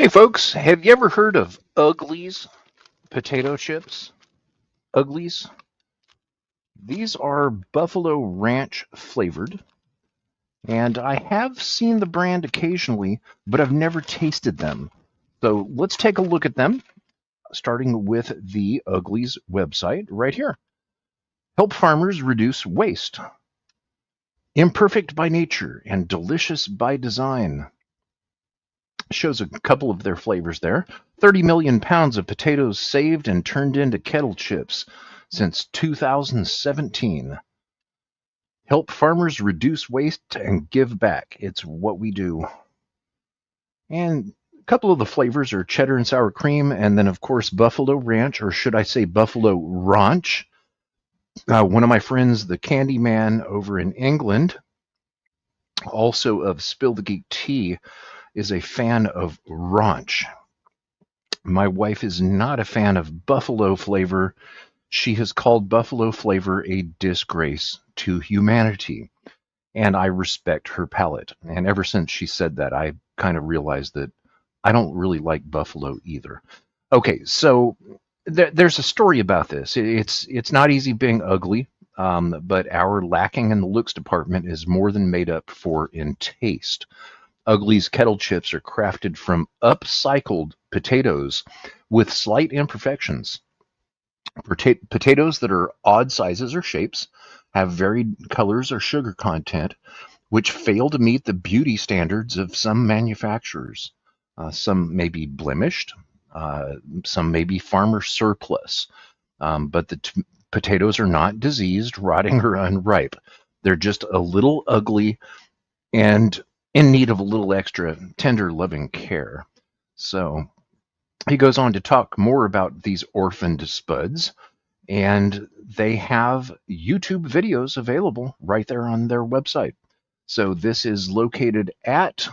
Hey folks, have you ever heard of Uglies potato chips? Uglies? These are Buffalo Ranch flavored, and I have seen the brand occasionally, but I've never tasted them. So let's take a look at them, starting with the Uglies website right here. Help farmers reduce waste. Imperfect by nature and delicious by design. Shows a couple of their flavors there. 30 million pounds of potatoes saved and turned into kettle chips since 2017. Help farmers reduce waste and give back. It's what we do. And a couple of the flavors are cheddar and sour cream, and then, of course, Buffalo Ranch, or should I say Buffalo Ranch. One of my friends, the Candy Man over in England, also of Spill the Geek Tea, is a fan of ranch. My wife is not a fan of buffalo flavor. She has called buffalo flavor a disgrace to humanity. And I respect her palate. And ever since she said that, I kind of realized that I don't really like buffalo either. Okay, so there's a story about this. It's not easy being ugly, but our lacking in the looks department is more than made up for in taste. Uglies kettle chips are crafted from upcycled potatoes with slight imperfections. Potatoes that are odd sizes or shapes, have varied colors or sugar content, which fail to meet the beauty standards of some manufacturers. Some may be blemished, some may be farmer surplus, but the potatoes are not diseased, rotting, or unripe. They're just a little ugly and in need of a little extra tender, loving care. So he goes on to talk more about these orphaned spuds, and they have YouTube videos available right there on their website. So this is located at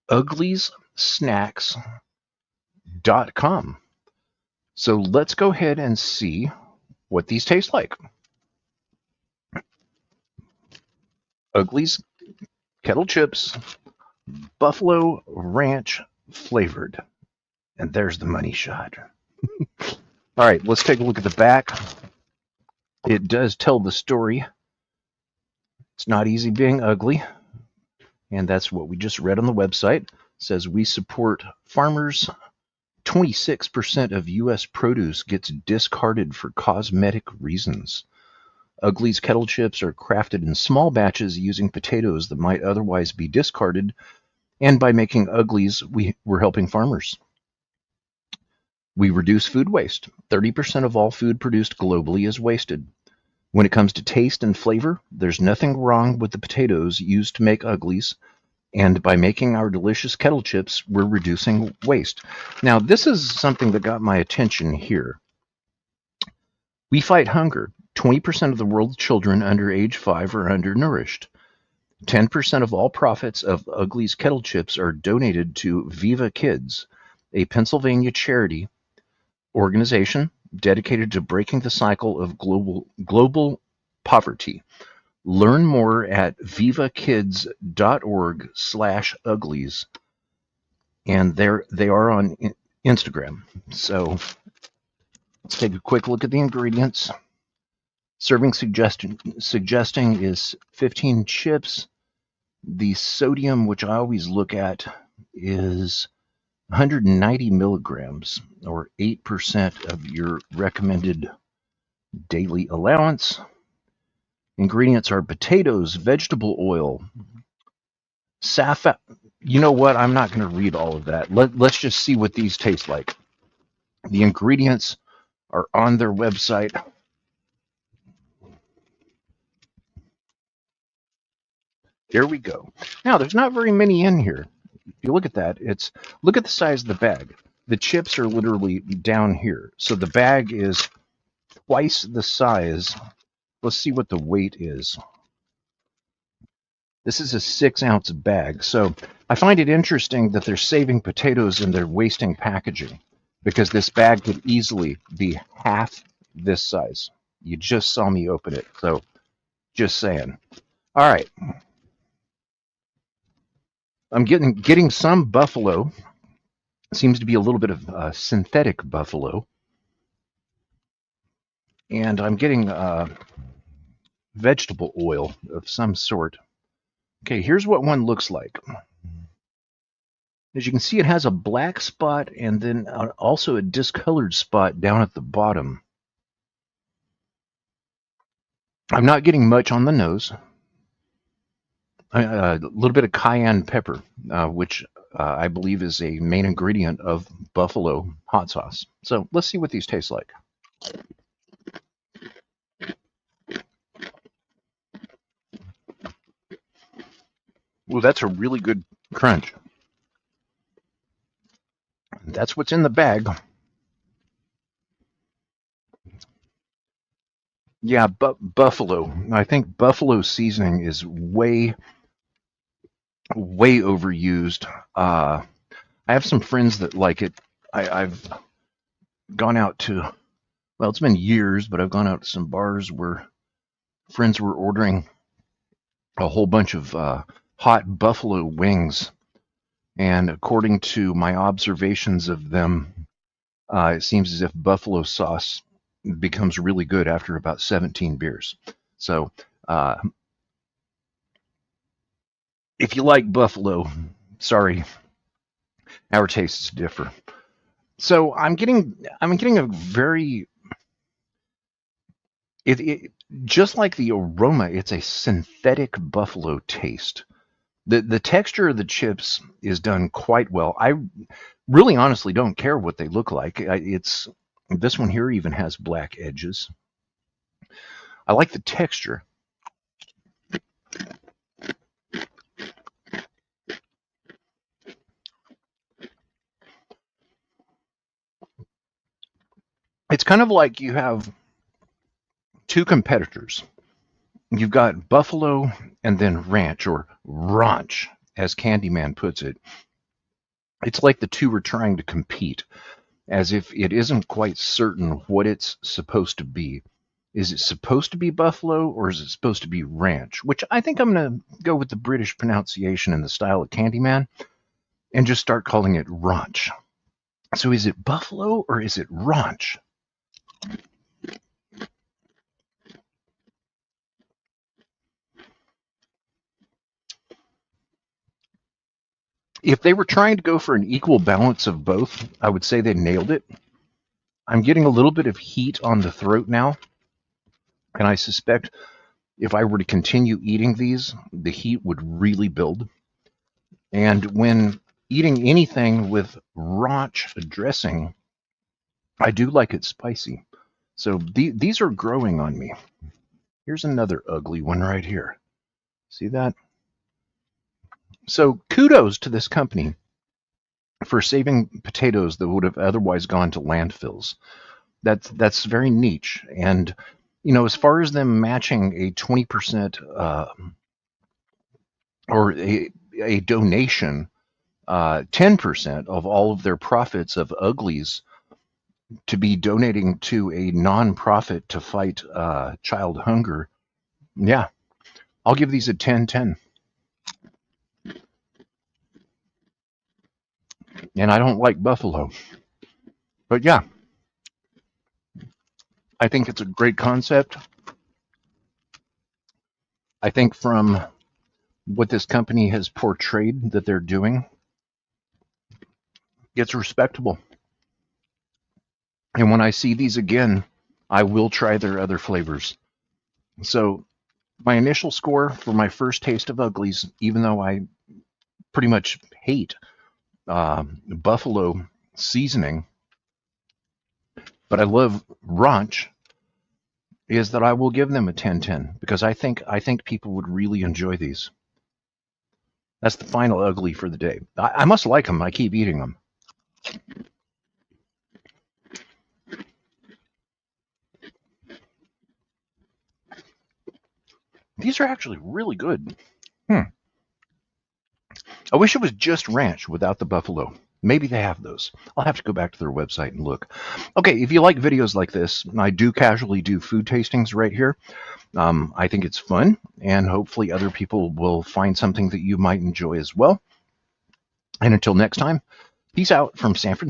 ugliessnacks.com. So let's go ahead and see what these taste like. Uglies kettle chips, Buffalo Ranch flavored. And there's the money shot. All right, let's take a look at the back. It does tell the story. It's not easy being ugly. And that's what we just read on the website. It says we support farmers. 26% of U.S. produce gets discarded for cosmetic reasons. Uglies kettle chips are crafted in small batches using potatoes that might otherwise be discarded. And by making Uglies, we're helping farmers. We reduce food waste. 30% of all food produced globally is wasted. When it comes to taste and flavor, there's nothing wrong with the potatoes used to make Uglies, and by making our delicious kettle chips, we're reducing waste. Now, this is something that got my attention here. We fight hunger. 20% of the world's children under age 5 are undernourished. 10% of all profits of Uglies kettle chips are donated to Viva Kids, a Pennsylvania charity organization dedicated to breaking the cycle of global poverty. Learn more at vivakids.org/uglies. And they are on Instagram. So let's take a quick look at the ingredients. Serving suggesting is 15 chips. The sodium, which I always look at, is 190 milligrams, or 8% of your recommended daily allowance. Ingredients are potatoes, vegetable oil, saffron. You know what? I'm not going to read all of that. Let's just see what these taste like. The ingredients are on their website. There we go. Now, there's not very many in here. If you look at that, look at the size of the bag. The chips are literally down here. So the bag is twice the size. Let's see what the weight is. This is a 6-ounce bag. So I find it interesting that they're saving potatoes and they're wasting packaging, because this bag could easily be half this size. You just saw me open it. So just saying. All right. I'm getting some buffalo Seems to be a little bit of synthetic buffalo. And I'm getting vegetable oil of some sort. Okay, here's what one looks like. As you can see, it has a black spot and then also a discolored spot down at the bottom. I'm not getting much on the nose. A little bit of cayenne pepper, which I believe is a main ingredient of buffalo hot sauce. So let's see what these taste like. Well, that's a really good crunch. That's what's in the bag. Yeah, buffalo. I think buffalo seasoning is way overused. I have some friends that like it. I've gone out to, well, it's been years, but I've gone out to some bars where friends were ordering a whole bunch of hot buffalo wings. And according to my observations of them, it seems as if buffalo sauce becomes really good after about 17 beers. So if you like buffalo, sorry, our tastes differ. So I'm getting a very just like the aroma, it's a synthetic buffalo taste. The texture of the chips is done quite well. I really honestly don't care what they look like. It's this one here even has black edges. I like the texture. It's kind of like you have two competitors. You've got buffalo and then ranch, or ranch, as Candyman puts it. It's like the two are trying to compete, as if it isn't quite certain what it's supposed to be. Is it supposed to be buffalo or is it supposed to be ranch? Which I think I'm going to go with the British pronunciation in the style of Candyman and just start calling it ranch. So is it buffalo or is it ranch? If they were trying to go for an equal balance of both, I would say they nailed it. I'm getting a little bit of heat on the throat now, and I suspect if I were to continue eating these, the heat would really build. And when eating anything with ranch dressing, I do like it spicy. So these are growing on me. Here's another ugly one right here. See that? So kudos to this company for saving potatoes that would have otherwise gone to landfills. That's very niche. And as far as them matching a 20% or a donation, 10% of all of their profits of Uglies to be donating to a nonprofit to fight child hunger. Yeah, I'll give these a 10-10. And I don't like buffalo. But yeah, I think it's a great concept. I think from what this company has portrayed that they're doing, it's respectable. And when I see these again, I will try their other flavors. So my initial score for my first taste of Uglies, even though I pretty much hate buffalo seasoning, but I love ranch, is that I will give them a 10-10 because I think people would really enjoy these. That's the final Ugly for the day. I must like them. I keep eating them. These are actually really good. I wish it was just ranch without the buffalo. Maybe they have those. I'll have to go back to their website and look. Okay, if you like videos like this, I do casually do food tastings right here. I think it's fun, and hopefully other people will find something that you might enjoy as well. And until next time, Peace out from San Francisco.